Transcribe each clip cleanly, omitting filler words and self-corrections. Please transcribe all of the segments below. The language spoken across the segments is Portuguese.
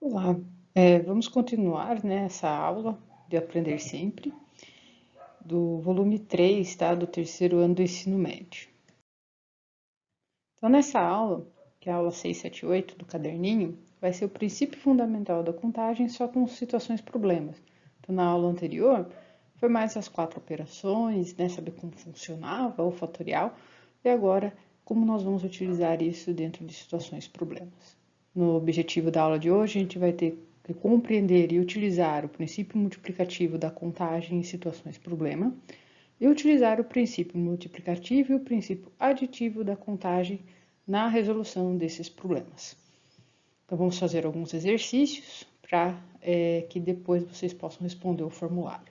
Olá, vamos continuar, né, essa aula de Aprender Sempre, do volume 3, tá, do terceiro ano do ensino médio. Então, nessa aula, que é a aula 678 do caderninho, vai ser o princípio fundamental da contagem só com situações problemas. Então, na aula anterior, foi mais as 4 operações, né, saber como funcionava o fatorial, e agora, como nós vamos utilizar isso dentro de situações problemas. No objetivo da aula de hoje, a gente vai ter que compreender e utilizar o princípio multiplicativo da contagem em situações problema e utilizar o princípio multiplicativo e o princípio aditivo da contagem na resolução desses problemas. Então, vamos fazer alguns exercícios para que depois vocês possam responder o formulário.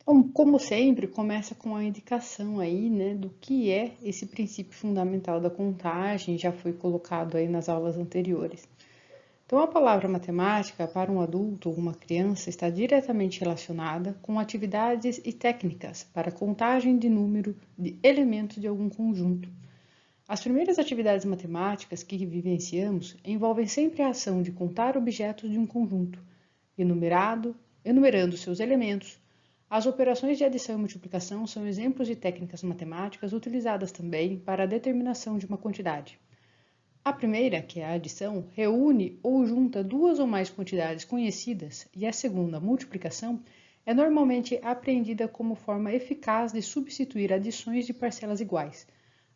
Então, como sempre, começa com a indicação aí, né, do que é esse princípio fundamental da contagem, já foi colocado aí nas aulas anteriores. Então, a palavra matemática para um adulto ou uma criança está diretamente relacionada com atividades e técnicas para contagem de número de elementos de algum conjunto. As primeiras atividades matemáticas que vivenciamos envolvem sempre a ação de contar objetos de um conjunto, enumerando seus elementos. As operações de adição e multiplicação são exemplos de técnicas matemáticas utilizadas também para a determinação de uma quantidade. A primeira, que é a adição, reúne ou junta duas ou mais quantidades conhecidas, e a segunda, a multiplicação, é normalmente apreendida como forma eficaz de substituir adições de parcelas iguais.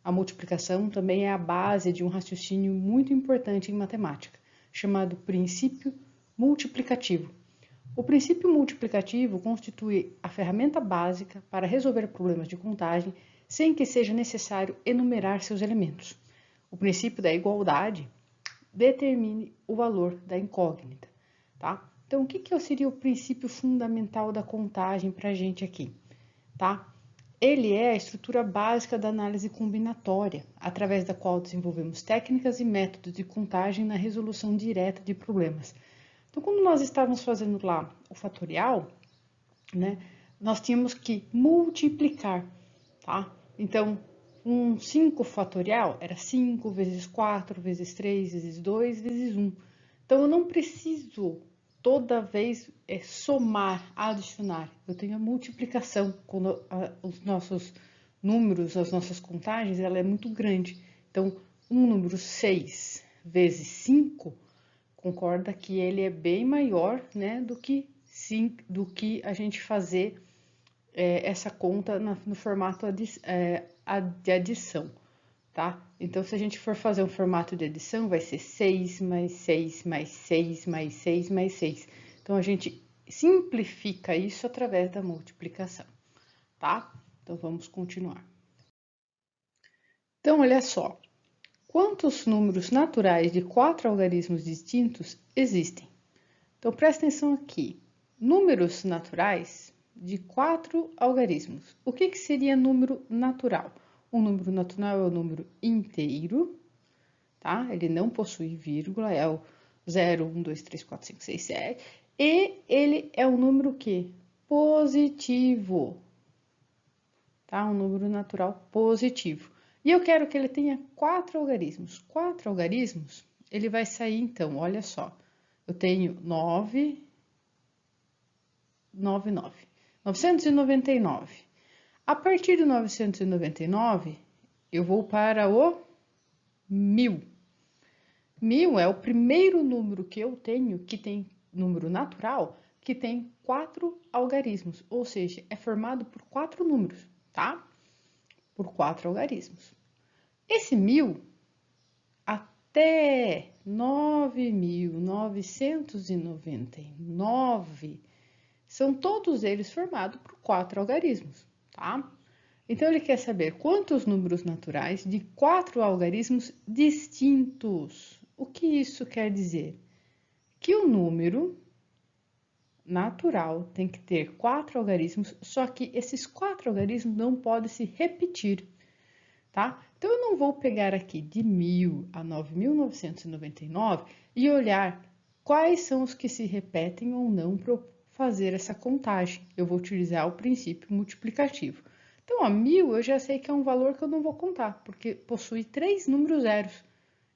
A multiplicação também é a base de um raciocínio muito importante em matemática, chamado princípio multiplicativo. O princípio multiplicativo constitui a ferramenta básica para resolver problemas de contagem sem que seja necessário enumerar seus elementos. O princípio da igualdade determine o valor da incógnita, tá? Então, o que seria o princípio fundamental da contagem para a gente aqui, tá? Ele é a estrutura básica da análise combinatória, através da qual desenvolvemos técnicas e métodos de contagem na resolução direta de problemas. Então, quando nós estávamos fazendo lá o fatorial, né, nós tínhamos que multiplicar, tá? Então, um 5 fatorial era 5 vezes 4 vezes 3 vezes 2 vezes 1. Então, eu não preciso toda vez somar, adicionar. Eu tenho a multiplicação. Quando os nossos números, as nossas contagens, ela é muito grande. Então, um número 6 vezes 5, concorda que ele é bem maior, né, do que a gente fazer essa conta no formato de adição, tá? Então, se a gente for fazer um formato de adição, vai ser 6 mais 6 mais 6 mais 6 mais 6. Então, a gente simplifica isso através da multiplicação, tá? Então, vamos continuar. Então, olha só. Quantos números naturais de 4 algarismos distintos existem? Então, presta atenção aqui. Números naturais de 4 algarismos. O que seria número natural? Um número natural é o número inteiro, tá? Ele não possui vírgula, é o 0, 1, 2, 3, 4, 5, 6, 7. E ele é um número que? Positivo, tá? Um número natural positivo. E eu quero que ele tenha 4 algarismos. 4 algarismos, ele vai sair então, olha só. Eu tenho 9, 999. A partir do 999, eu vou para o 1000. 1000 é o primeiro número que eu tenho, que tem número natural, que tem 4 algarismos, ou seja, é formado por 4 números, tá? Por 4 algarismos. Esse 1000 até 9.999 são todos eles formados por 4 algarismos, tá? Então, ele quer saber quantos números naturais de 4 algarismos distintos. O que isso quer dizer? Que o número natural tem que ter 4 algarismos, só que esses 4 algarismos não podem se repetir, tá? Então, eu não vou pegar aqui de 1000 a 9.999 e olhar quais são os que se repetem ou não para fazer essa contagem. Eu vou utilizar o princípio multiplicativo. Então, 1000 eu já sei que é um valor que eu não vou contar, porque possui 3 números zeros.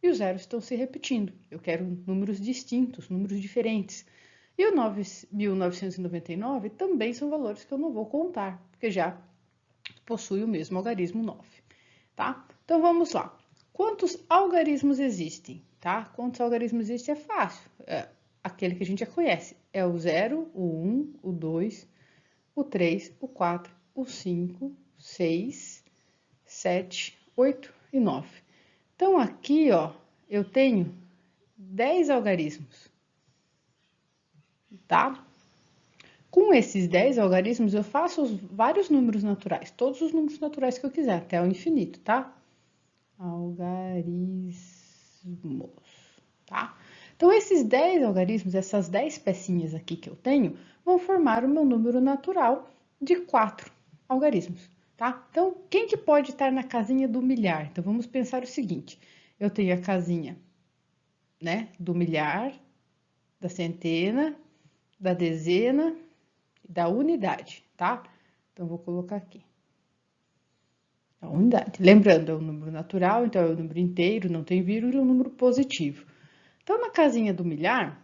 e os zeros estão se repetindo. Eu quero números distintos, números diferentes. E o 9.999 também são valores que eu não vou contar, porque já possui o mesmo algarismo 9, tá? Então, vamos lá. Quantos algarismos existem, tá? Quantos algarismos existem é fácil. Aquele que a gente já conhece. É o 0, o 1, o 2, o 3, o 4, o 5, 6, 7, 8 e 9. Então, aqui, ó, eu tenho 10 algarismos, tá? Com esses 10 algarismos, eu faço vários números naturais, todos os números naturais que eu quiser, até o infinito, tá? Algarismos, tá? Então, esses 10 algarismos, essas 10 pecinhas aqui que eu tenho, vão formar o meu número natural de 4 algarismos, tá? Então, quem que pode estar na casinha do milhar? Então, vamos pensar o seguinte, eu tenho a casinha, né, do milhar, da centena, da dezena e da unidade, tá? Então, vou colocar aqui. A unidade. Lembrando, é um número natural, então é um número inteiro, não tem vírgula, é um número positivo. Então, na casinha do milhar,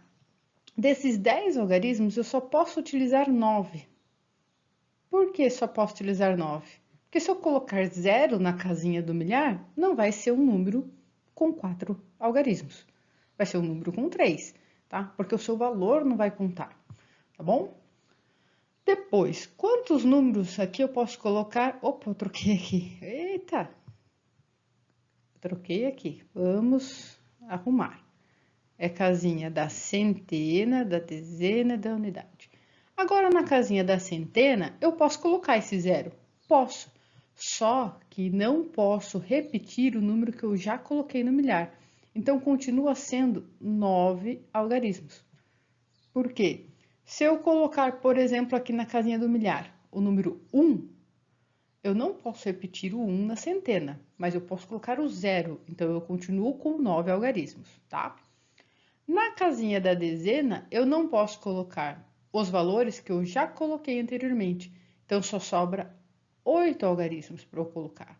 desses 10 algarismos, eu só posso utilizar 9. Por que só posso utilizar 9? Porque se eu colocar 0 na casinha do milhar, não vai ser um número com 4 algarismos. Vai ser um número com 3, tá? Porque o seu valor não vai contar, tá bom? Depois, quantos números aqui eu posso colocar? Opa, eu troquei aqui. Eita! Troquei aqui. Vamos arrumar. É casinha da centena, da dezena, da unidade. Agora, na casinha da centena, eu posso colocar esse 0? Posso. Só que não posso repetir o número que eu já coloquei no milhar. Então, continua sendo 9 algarismos. Por quê? Se eu colocar, por exemplo, aqui na casinha do milhar, o número 1, eu não posso repetir o 1 na centena, mas eu posso colocar o 0, então eu continuo com 9 algarismos, tá? Na casinha da dezena, eu não posso colocar os valores que eu já coloquei anteriormente, então só sobra 8 algarismos para eu colocar.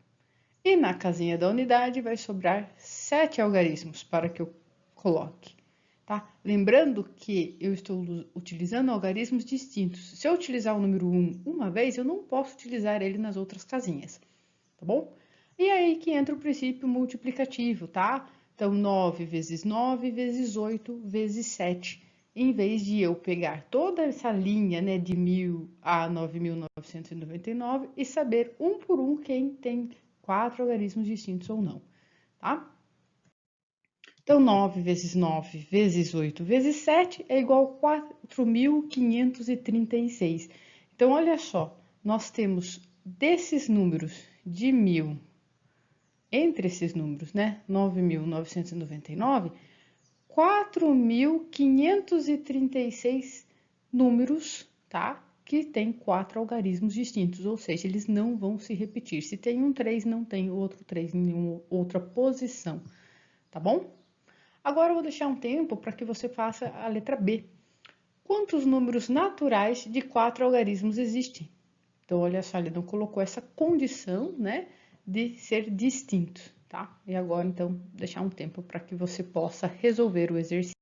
E na casinha da unidade vai sobrar 7 algarismos para que eu coloque. Tá? Lembrando que eu estou utilizando algarismos distintos. Se eu utilizar o número 1 uma vez, eu não posso utilizar ele nas outras casinhas, tá bom? E aí que entra o princípio multiplicativo, tá? Então, 9 vezes 9 vezes 8 vezes 7. Em vez de eu pegar toda essa linha, né, de 1000 a 9.999 e saber um por um quem tem 4 algarismos distintos ou não, tá? Então, 9 vezes 9 vezes 8 vezes 7 é igual a 4.536. Então, olha só, nós temos desses números de 1000, entre esses números, né, 9.999, 4.536 números, tá? Que tem 4 algarismos distintos, ou seja, eles não vão se repetir. Se tem um 3, não tem outro 3 em nenhuma outra posição, tá bom? Agora eu vou deixar um tempo para que você faça a letra B. Quantos números naturais de 4 algarismos existem? Então, olha só, ele não colocou essa condição, né, de ser distinto, tá? E agora, então, deixar um tempo para que você possa resolver o exercício.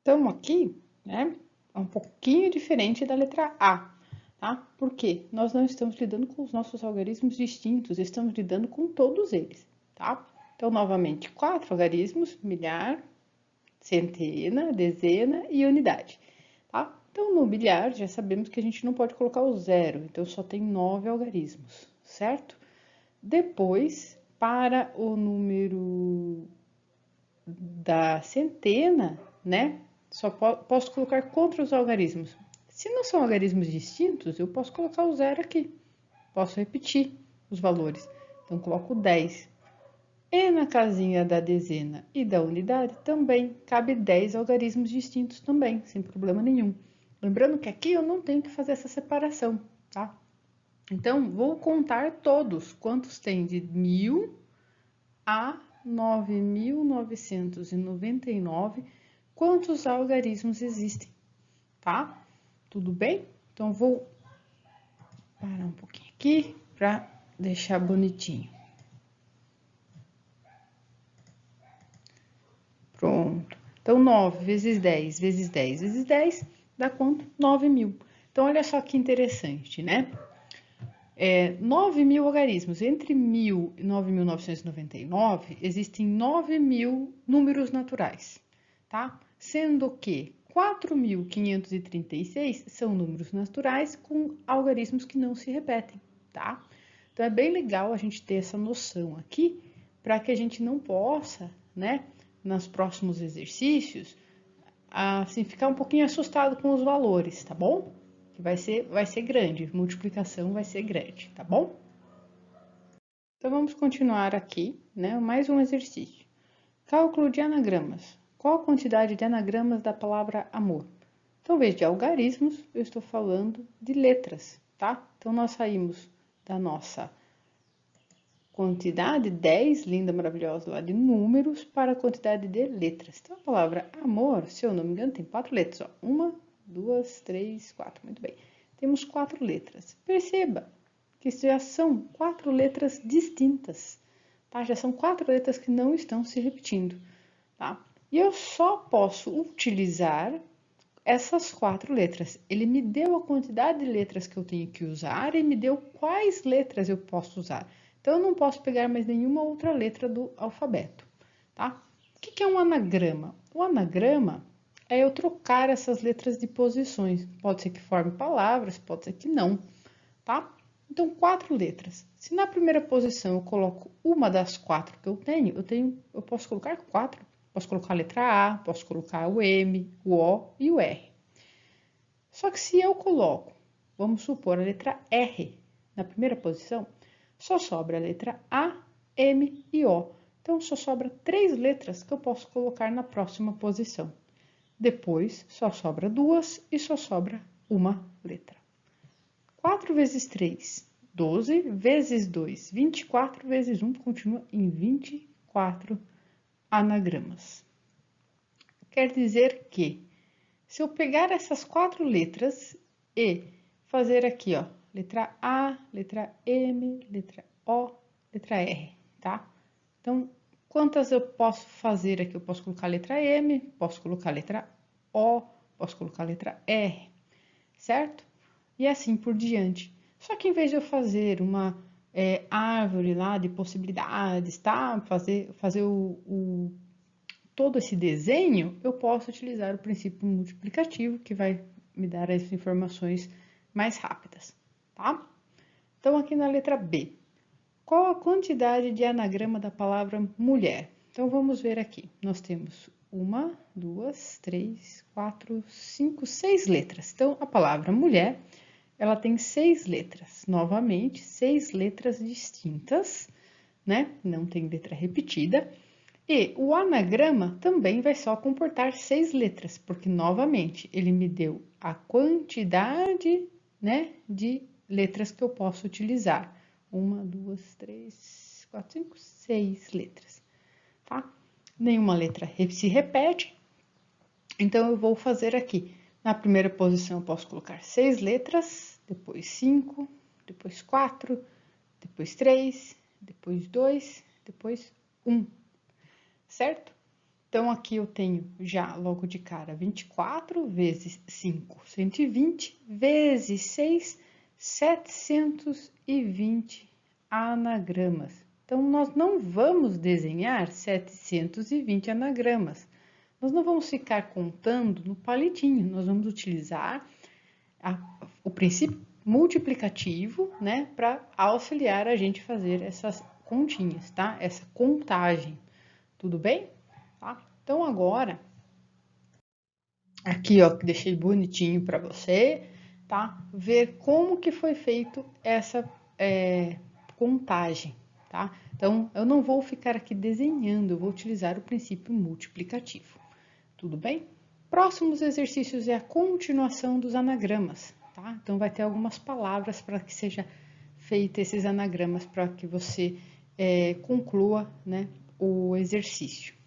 Então, aqui, né, é um pouquinho diferente da letra A, tá? Porque nós não estamos lidando com os nossos algarismos distintos, estamos lidando com todos eles, tá? Então, novamente, 4 algarismos: milhar, centena, dezena e unidade, tá? Então, no milhar, já sabemos que a gente não pode colocar o zero, então só tem 9 algarismos, certo? Depois, para o número da centena, né? Só posso colocar contra os algarismos. Se não são algarismos distintos, eu posso colocar o zero aqui. Posso repetir os valores. Então, coloco 10. E na casinha da dezena e da unidade também cabe 10 algarismos distintos também, sem problema nenhum. Lembrando que aqui eu não tenho que fazer essa separação, tá? Então, vou contar todos. Quantos tem de 1000 a 9.999, quantos algarismos existem, tá? Tudo bem? Então, vou parar um pouquinho aqui para deixar bonitinho. Pronto. Então, 9 vezes 10 vezes 10 vezes 10 dá quanto? 9.000. Então, olha só que interessante, né? 9.000 algarismos. Entre 1.000 e 9.999, existem 9.000 números naturais, tá? Sendo que 4.536 são números naturais com algarismos que não se repetem, tá? Então, é bem legal a gente ter essa noção aqui, para que a gente não possa, né, nos próximos exercícios, assim, ficar um pouquinho assustado com os valores, tá bom? Que vai ser grande, multiplicação vai ser grande, tá bom? Então, vamos continuar aqui, né? Mais um exercício. Cálculo de anagramas. Qual a quantidade de anagramas da palavra amor? Então, em vez de algarismos, eu estou falando de letras, tá? Então, nós saímos da nossa quantidade 10, linda, maravilhosa, lá de números, para a quantidade de letras. Então, a palavra amor, se eu não me engano, tem 4 letras, ó. 1, 2, 3, 4. Muito bem. Temos 4 letras. Perceba que já são 4 letras distintas, tá? Já são 4 letras que não estão se repetindo, tá? E eu só posso utilizar essas 4 letras. Ele me deu a quantidade de letras que eu tenho que usar e me deu quais letras eu posso usar. Então, eu não posso pegar mais nenhuma outra letra do alfabeto, tá? O que é um anagrama? O anagrama é eu trocar essas letras de posições. Pode ser que forme palavras, pode ser que não, tá? Então, 4 letras. Se na primeira posição eu coloco uma das 4 que eu eu posso colocar 4. Posso colocar a letra A, posso colocar o M, o O e o R. Só que se eu coloco, vamos supor, a letra R na primeira posição, só sobra a letra A, M e O. Então, só sobra 3 letras que eu posso colocar na próxima posição. Depois, só sobra 2 e só sobra uma letra. 4 vezes 3, 12, vezes 2, 24, vezes 1, continua em 24 anagramas. Quer dizer que, se eu pegar essas 4 letras e fazer aqui, ó, letra A, letra M, letra O, letra R, tá? Então, quantas eu posso fazer aqui? Eu posso colocar a letra M, posso colocar a letra O, posso colocar a letra R, certo? E assim por diante. Só que em vez de eu fazer uma árvore lá de possibilidades, tá? Fazer todo esse desenho, eu posso utilizar o princípio multiplicativo, que vai me dar as informações mais rápidas, tá? Então, aqui na letra B, qual a quantidade de anagrama da palavra mulher? Então, vamos ver aqui. Nós temos 1, 2, 3, 4, 5, 6 letras. Então, a palavra mulher, ela tem 6 letras. Novamente, 6 letras distintas, né? Não tem letra repetida. E o anagrama também vai só comportar 6 letras, porque, novamente, ele me deu a quantidade, né, de letras que eu posso utilizar. 1, 2, 3, 4, 5, 6 letras, tá? Nenhuma letra se repete, então eu vou fazer aqui. Na primeira posição eu posso colocar 6 letras, depois 5, depois 4, depois 3, depois 2, depois 1. Certo? Então, aqui eu tenho já logo de cara 24 vezes 5, 120, vezes 6, 720 anagramas. Então, nós não vamos desenhar 720 anagramas. Nós não vamos ficar contando no palitinho, nós vamos utilizar o princípio multiplicativo, né, para auxiliar a gente fazer essas continhas, tá? Essa contagem, tudo bem? Tá? Então, agora, aqui, ó, que deixei bonitinho para você, tá? Ver como que foi feito essa contagem, tá? Então, eu não vou ficar aqui desenhando, eu vou utilizar o princípio multiplicativo, tudo bem? Próximos exercícios é a continuação dos anagramas, tá? Então, vai ter algumas palavras para que seja feita esses anagramas para que você conclua, né, o exercício.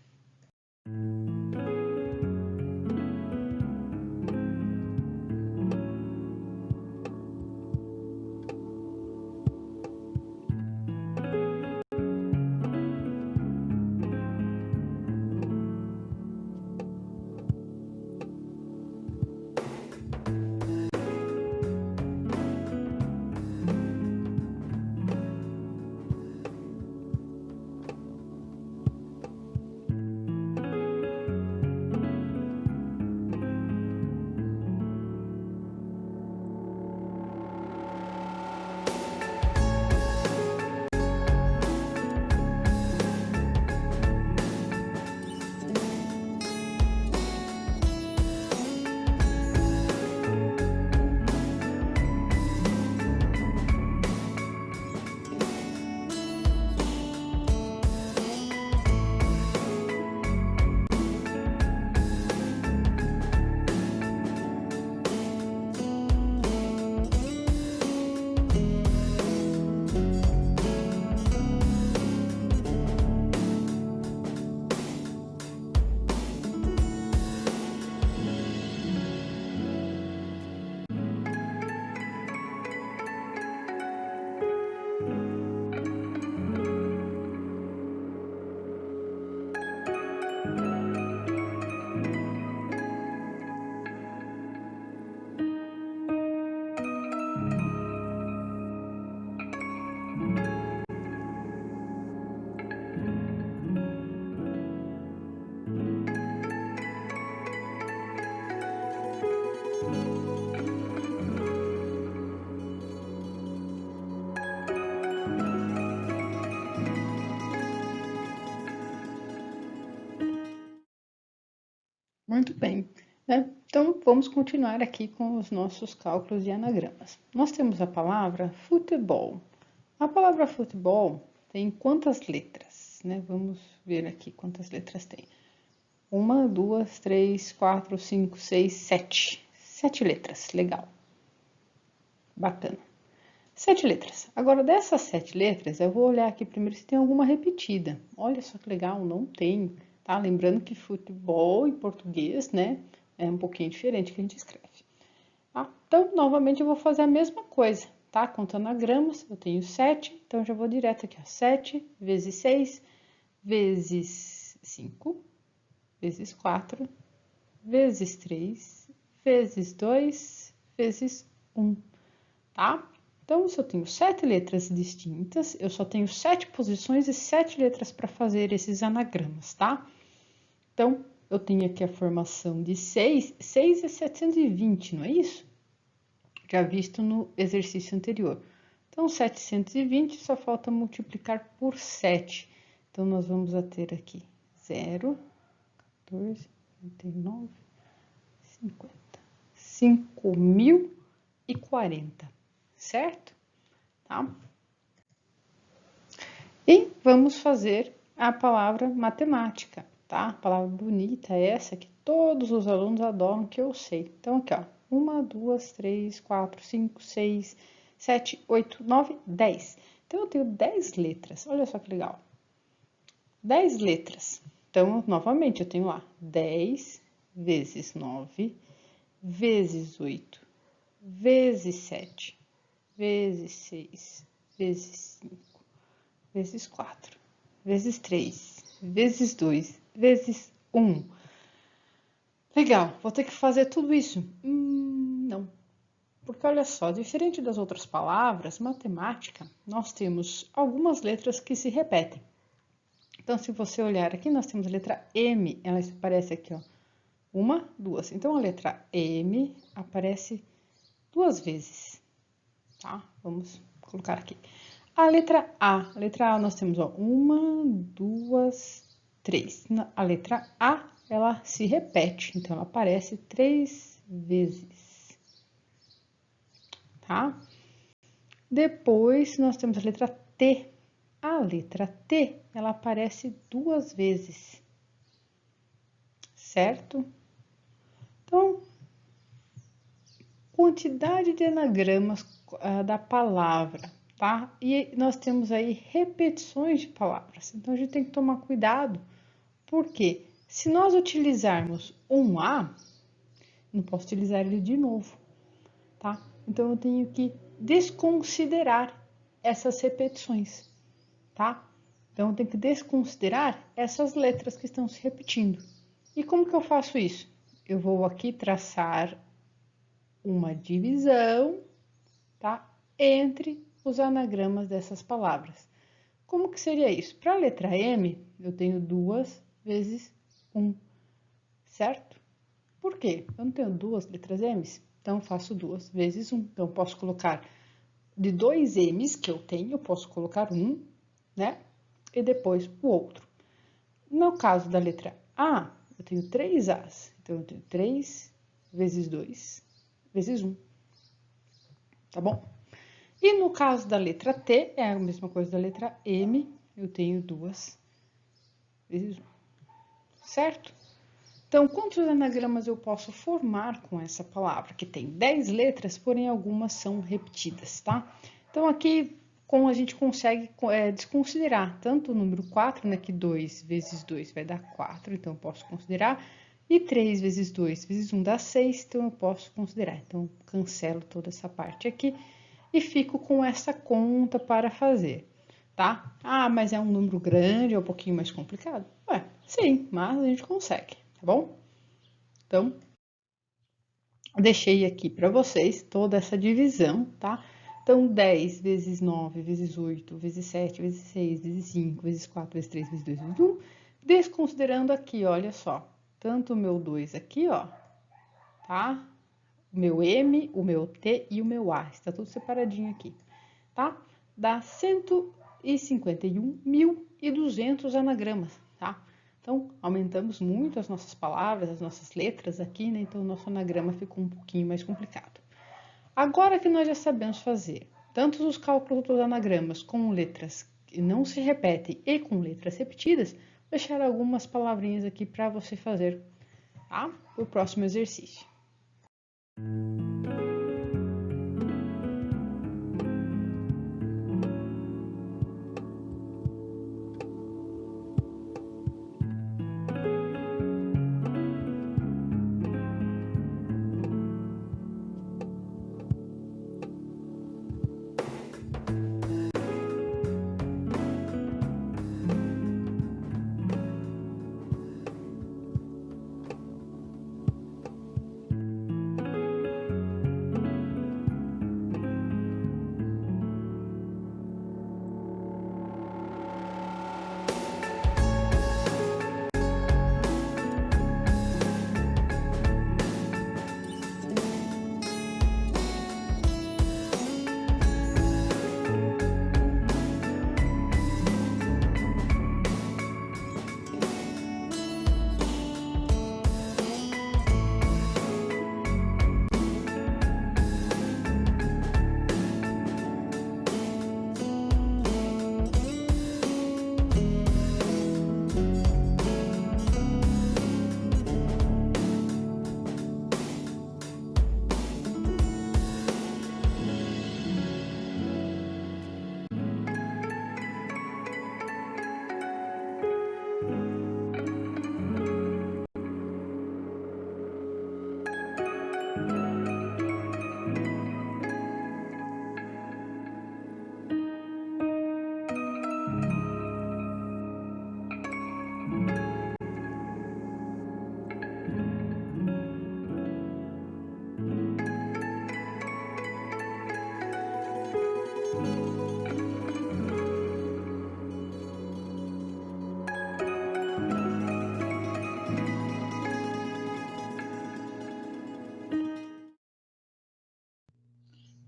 Muito bem, né? Então, vamos continuar aqui com os nossos cálculos e anagramas. Nós temos a palavra futebol. A palavra futebol tem quantas letras, né? Vamos ver aqui quantas letras tem. 1, 2, 3, 4, 5, 6, 7. 7 letras, legal. Bacana. 7 letras. Agora, dessas 7 letras, eu vou olhar aqui primeiro se tem alguma repetida. Olha só que legal, não tem, tá? Lembrando que futebol em português, né, é um pouquinho diferente que a gente escreve. Tá? Então, novamente, eu vou fazer a mesma coisa, tá? Contando anagramas, eu tenho 7, então já vou direto aqui, ó. 7 vezes 6, vezes 5, vezes 4, vezes 3, vezes 2, vezes 1, tá? Então, se eu tenho 7 letras distintas, eu só tenho 7 posições e 7 letras para fazer esses anagramas, tá? Então, eu tenho aqui a formação de 6. 6 é 720, não é isso? Já visto no exercício anterior. Então, 720 só falta multiplicar por 7. Então, nós vamos ter aqui 0, 14, 39, 50. 5.040. Certo? Tá? E vamos fazer a palavra matemática, tá? A palavra bonita é essa que todos os alunos adoram, que eu sei. Então, aqui, ó. 1, 2, 3, 4, 5, 6, 7, 8, 9, 10. Então, eu tenho 10 letras. Olha só que legal. 10 letras. Então, novamente, eu tenho lá 10 vezes 9, vezes 8, vezes 7, vezes 6, vezes 5, vezes 4, vezes 3, vezes 2, vezes 1. Legal, vou ter que fazer tudo isso? Não. Porque olha só, diferente das outras palavras, matemática, nós temos algumas letras que se repetem. Então, se você olhar aqui, nós temos a letra M, ela aparece aqui, ó. 1, 2. Então, a letra M aparece 2 vezes, tá? Vamos colocar aqui. A letra A nós temos, ó, 1, 2, 3. A letra A, ela se repete, então ela aparece 3 vezes, tá? Depois, nós temos a letra T. A letra T, ela aparece 2 vezes, certo? Então, quantidade de anagramas da palavra, tá? E nós temos aí repetições de palavras. Então, a gente tem que tomar cuidado, porque se nós utilizarmos um A, não posso utilizar ele de novo, tá? Então, eu tenho que desconsiderar essas repetições, tá? Então, eu tenho que desconsiderar essas letras que estão se repetindo. E como que eu faço isso? Eu vou aqui traçar uma divisão, tá? Entre os anagramas dessas palavras. Como que seria isso? Para a letra M, eu tenho 2 vezes 1, certo? Por quê? Eu não tenho 2 letras M's, então eu faço 2 vezes 1. Então, eu posso colocar de 2 M's que eu tenho, eu posso colocar um, né? E depois o outro. No caso da letra A, eu tenho 3 A's. Então, eu tenho 3 vezes 2 vezes 1. Tá bom? E no caso da letra T, é a mesma coisa da letra M, eu tenho 2 vezes 1. Certo? Então, quantos anagramas eu posso formar com essa palavra? Que tem 10 letras, porém algumas são repetidas, tá? Então, aqui a gente consegue desconsiderar tanto o número 4, né, que 2 vezes 2 vai dar 4, então eu posso considerar, e 3 vezes 2 vezes 1 dá 6, então eu posso considerar. Então, cancelo toda essa parte aqui e fico com essa conta para fazer, tá? Ah, mas é um número grande, é um pouquinho mais complicado? Ué, sim, mas a gente consegue, tá bom? Então, deixei aqui para vocês toda essa divisão, tá? Então, 10 vezes 9, vezes 8, vezes 7, vezes 6, vezes 5, vezes 4, vezes 3, vezes 2, vezes 1, desconsiderando aqui, olha só, tanto o meu 2 aqui, ó, tá? O meu M, o meu T e o meu A, está tudo separadinho aqui, tá? Dá 151.200 anagramas, tá? Então, aumentamos muito as nossas palavras, as nossas letras aqui, né? Então, o nosso anagrama ficou um pouquinho mais complicado. Agora que nós já sabemos fazer tanto os cálculos dos anagramas com letras que não se repetem e com letras repetidas, vou deixar algumas palavrinhas aqui para você fazer, tá? O próximo exercício.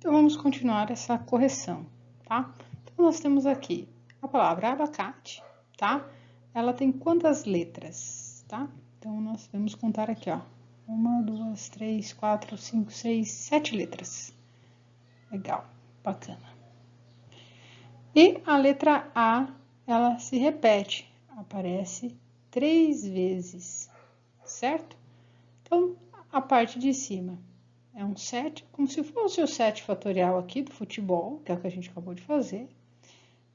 Então, vamos continuar essa correção, tá? Então, nós temos aqui a palavra abacate, tá? Ela tem quantas letras, tá? Então, nós vamos contar aqui, ó. 1, 2, 3, 4, 5, 6, 7 letras. Legal, bacana. E a letra A, ela se repete, aparece 3 vezes, certo? Então, a parte de cima é um 7, como se fosse o 7 fatorial aqui do futebol, que é o que a gente acabou de fazer.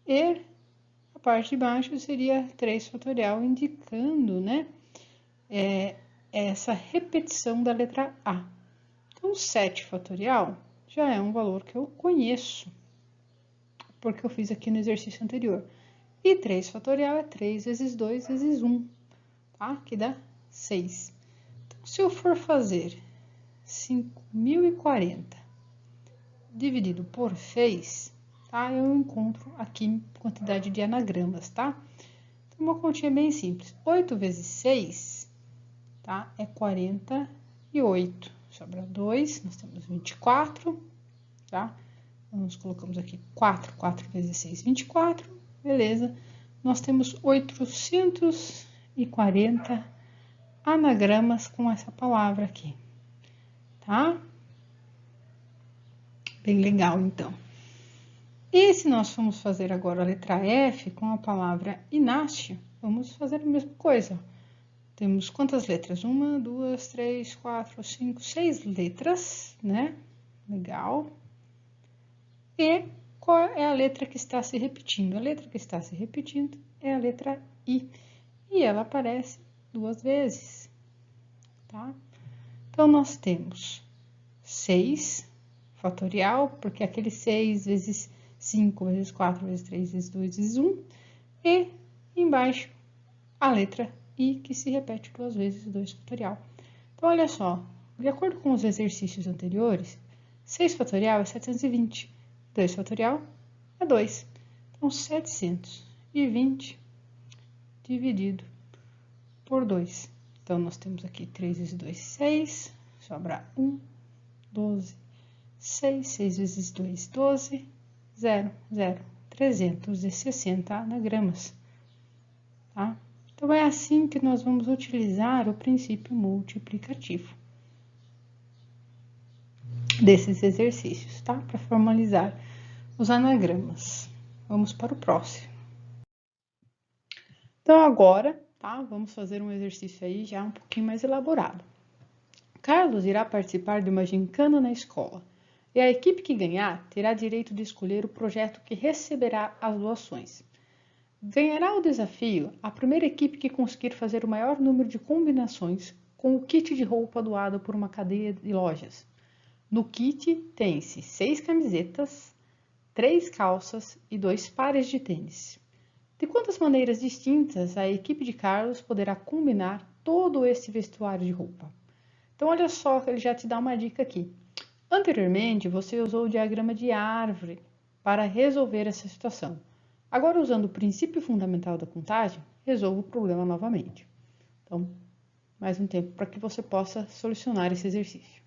E a parte de baixo seria 3 fatorial, indicando, né, essa repetição da letra A. Então, 7 fatorial já é um valor que eu conheço, porque eu fiz aqui no exercício anterior. E 3 fatorial é 3 vezes 2 vezes 1, tá? Que dá 6. Então, se eu for fazer 5.040 dividido por 6, tá? Eu encontro aqui quantidade de anagramas, tá? Então, uma continha bem simples. 8 vezes 6, tá? É 48. Sobra 2, nós temos 24, tá? Nós colocamos aqui 4, 4 vezes 6, 24, beleza? Nós temos 840 anagramas com essa palavra aqui, tá? Bem legal, então. E se nós formos fazer agora a letra F com a palavra Inácio, vamos fazer a mesma coisa. Temos quantas letras? 1, 2, 3, 4, 5, 6 letras, né? Legal. E qual é a letra que está se repetindo? A letra que está se repetindo é a letra I. E ela aparece 2 vezes, tá? Então, nós temos 6 fatorial, porque aquele 6 vezes 5 vezes 4 vezes 3 vezes 2 vezes 1. E embaixo a letra I, que se repete 2 vezes 2 fatorial. Então, olha só, de acordo com os exercícios anteriores, 6 fatorial é 720. 2 fatorial é 2. Então, 720 dividido por 2. Então, nós temos aqui 3 vezes 2, 6. Sobra 1, 12, 6. 6 vezes 2, 12. 0, 0. 360 anagramas. Tá? Então, é assim que nós vamos utilizar o princípio multiplicativo desses exercícios, tá? Para formalizar os anagramas. Vamos para o próximo. Então, agora, tá? Vamos fazer um exercício aí já um pouquinho mais elaborado. Carlos irá participar de uma gincana na escola, e a equipe que ganhar terá direito de escolher o projeto que receberá as doações. Ganhará o desafio a primeira equipe que conseguir fazer o maior número de combinações com o kit de roupa doado por uma cadeia de lojas. No kit tem-se 6 camisetas, 3 calças e 2 pares de tênis. De quantas maneiras distintas a equipe de Carlos poderá combinar todo esse vestuário de roupa? Então, olha só que ele já te dá uma dica aqui. Anteriormente, você usou o diagrama de árvore para resolver essa situação. Agora, usando o princípio fundamental da contagem, resolva o problema novamente. Então, mais um tempo para que você possa solucionar esse exercício.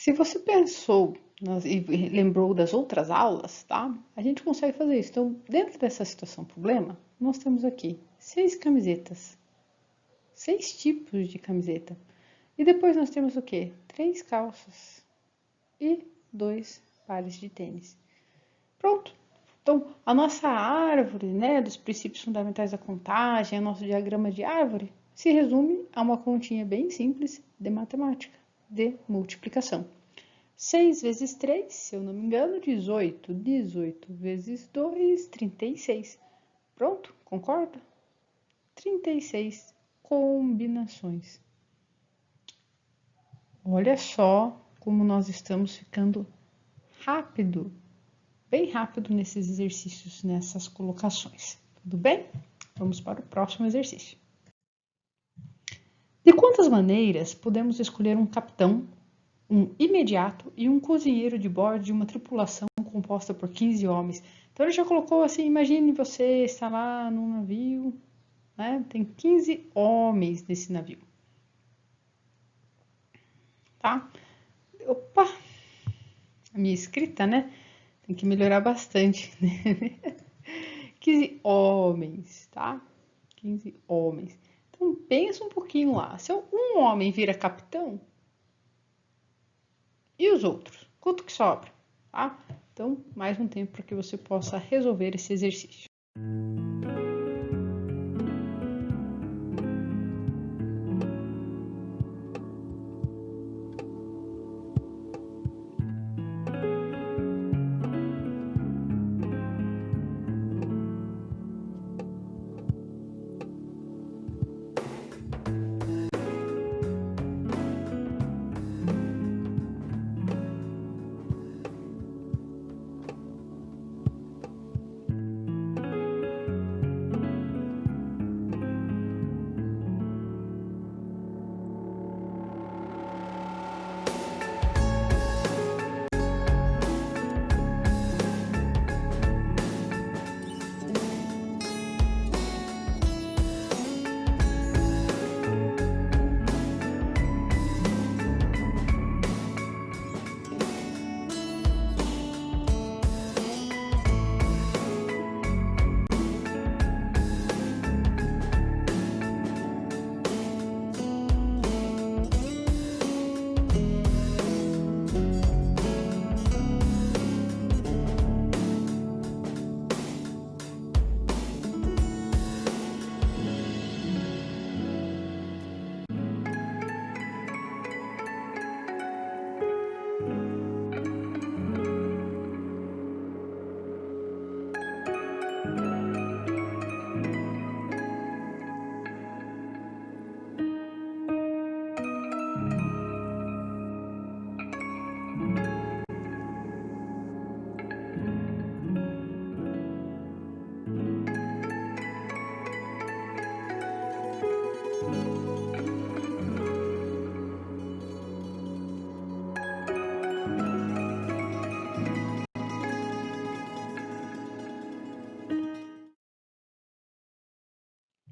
Se você pensou e lembrou das outras aulas, tá? A gente consegue fazer isso. Então, dentro dessa situação problema, nós temos aqui 6 camisetas, 6 tipos de camiseta. E depois nós temos o quê? 3 calças e 2 pares de tênis. Pronto. Então, a nossa árvore, né, dos princípios fundamentais da contagem, o nosso diagrama de árvore, se resume a uma continha bem simples de matemática, de multiplicação. 6 vezes 3, se eu não me engano, 18. 18 vezes 2, 36. Pronto? Concorda? 36 combinações. Olha só como nós estamos ficando rápido, bem rápido nesses exercícios, nessas colocações. Tudo bem? Vamos para o próximo exercício. De quantas maneiras podemos escolher um capitão, um imediato e um cozinheiro de bordo de uma tripulação composta por 15 homens? Então ele já colocou assim, imagine você está lá num navio, né? Tem 15 homens nesse navio. Tá? Opa! A minha escrita, né? Tem que melhorar bastante, né? 15 homens, tá? 15 homens. Então, pensa um pouquinho lá. Se um homem vira capitão, e os outros? Quanto que sobra? Tá? Então, mais um tempo para que você possa resolver esse exercício.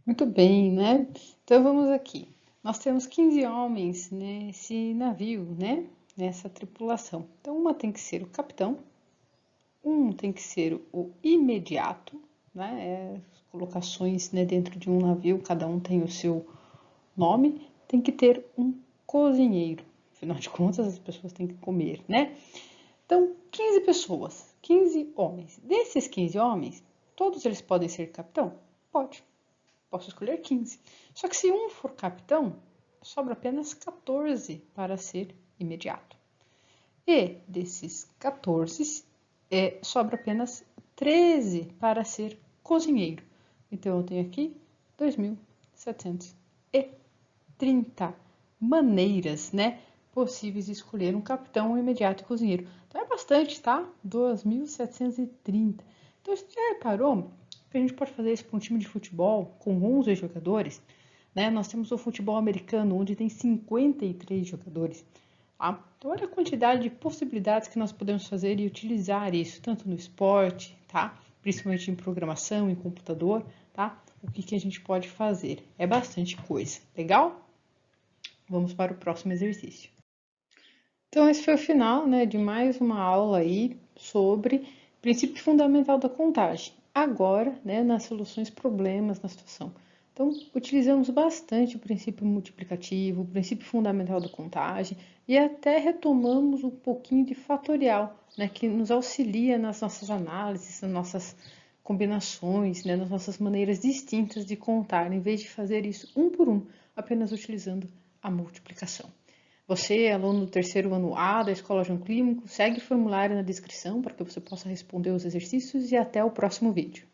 Muito bem, né? Então vamos aqui. Nós temos 15 homens nesse navio, né? Nessa tripulação. Então, uma tem que ser o capitão, um tem que ser o imediato, né? As colocações, né, dentro de um navio, cada um tem o seu nome. Tem que ter um cozinheiro. Afinal de contas, as pessoas têm que comer, né? Então, 15 pessoas, 15 homens. Desses 15 homens, todos eles podem ser capitão? Pode. Posso escolher 15. Só que se um for capitão, sobra apenas 14 para ser imediato. E desses 14, sobra apenas 13 para ser cozinheiro. Então, eu tenho aqui 2.730 maneiras, né, possíveis de escolher um capitão, um imediato e cozinheiro. Então, é bastante, tá? 2.730. Então, você já reparou que a gente pode fazer isso para um time de futebol com 11 jogadores? Né? Nós temos o futebol americano, onde tem 53 jogadores. Tá? Então, olha a quantidade de possibilidades que nós podemos fazer e utilizar isso, tanto no esporte, tá? Principalmente em programação, em computador, tá? O que a gente pode fazer? É bastante coisa. Legal? Vamos para o próximo exercício. Então, esse foi o final, né, de mais uma aula aí sobre princípio fundamental da contagem. Agora, né, nas soluções problemas na situação. Então, utilizamos bastante o princípio multiplicativo, o princípio fundamental da contagem e até retomamos um pouquinho de fatorial, né, que nos auxilia nas nossas análises, nas nossas combinações, né, nas nossas maneiras distintas de contar, em vez de fazer isso um por um, apenas utilizando a multiplicação. Você, aluno do terceiro ano A da Escola João Clínico, segue o formulário na descrição para que você possa responder os exercícios e até o próximo vídeo.